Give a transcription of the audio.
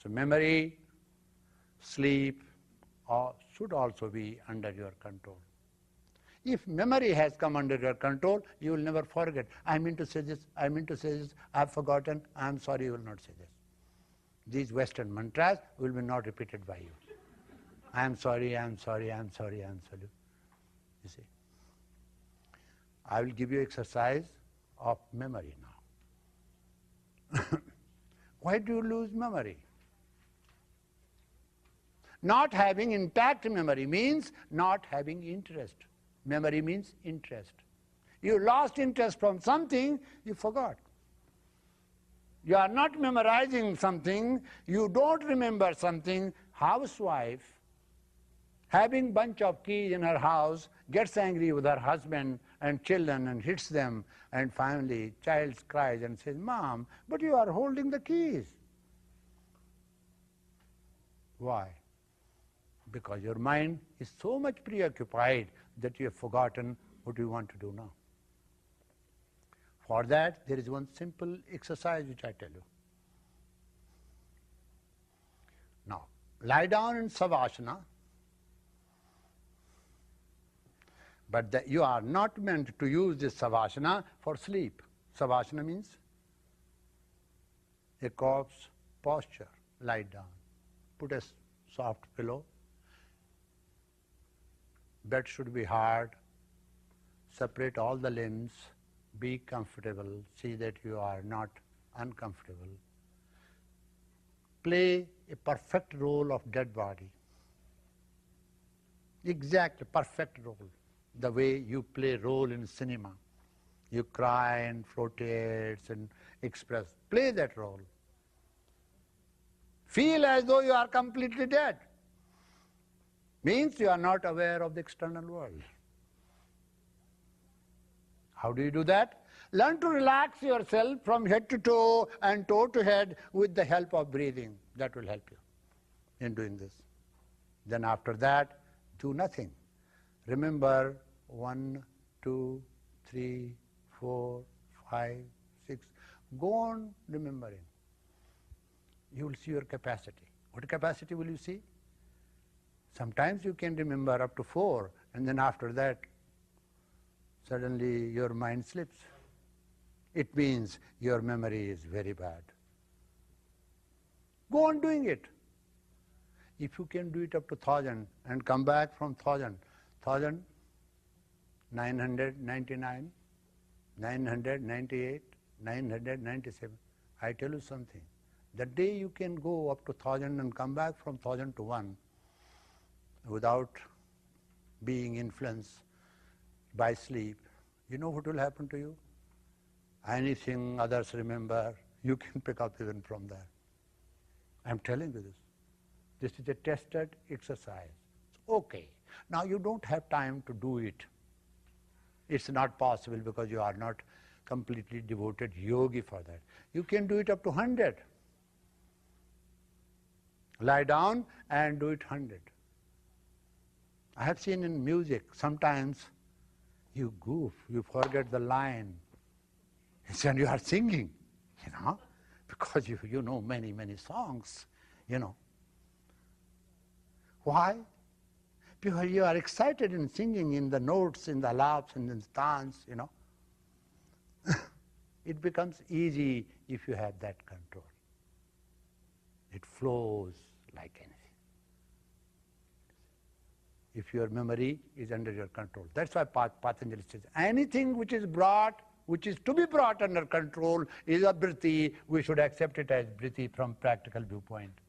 So memory, sleep should also be under your control. If memory has come under your control, you will never forget. I mean to say this, I mean to say this, I have forgotten, I am sorry, you will not say this. These Western mantras will be not repeated by you. I am sorry, I am sorry, I am sorry, I am sorry. You see. I will give you exercise of memory now. Why do you lose memory? Not having intact memory means not having interest. Memory means interest. You lost interest from something, you forgot. You are not memorizing something, you don't remember something. Housewife, having bunch of keys in her house, gets angry with her husband and children and hits them, and finally child cries and says, Mom, but you are holding the keys. Why? Because your mind is so much preoccupied that you have forgotten what you want to do now. For that, there is one simple exercise which I tell you. Now, lie down in Savasana, but you are not meant to use this Savasana for sleep. Savasana means a corpse posture. Lie down. Put a soft pillow. Bed should be hard. Separate all the limbs. Be comfortable. See that you are not uncomfortable. Play a perfect role of dead body. Exact perfect role. The way you play role in cinema. You cry and flotate and express. Play that role. Feel as though you are completely dead. Means you are not aware of the external world. How do you do that? Learn to relax yourself from head to toe and toe to head with the help of breathing. That will help you in doing this. Then after that, do nothing. Remember 1, 2, 3, 4, 5, 6. Go on remembering. You will see your capacity. What capacity will you see? Sometimes you can remember up to 4, and then after that, suddenly your mind slips. It means your memory is very bad. Go on doing it. If you can do it up to 1,000 and come back from 1,000, 1,999, 998, 997, I tell you something. The day you can go up to 1,000 and come back from 1,000 to 1 without being influenced by sleep, you know what will happen to you? Anything others remember, you can pick up even from there. I'm telling you this. This is a tested exercise. Okay. Now you don't have time to do it. It's not possible because you are not completely devoted yogi for that. You can do it up to 100. Lie down and do it 100. I have seen in music, sometimes you goof, you forget the line, and you are singing, because you know many, many songs, Why? Because you are excited in singing, in the notes, in the laps, in the dance, It becomes easy if you have that control. It flows like anything. If your memory is under your control. That's why Patanjali says, anything which is to be brought under control is a vritti. We should accept it as vritti from practical viewpoint.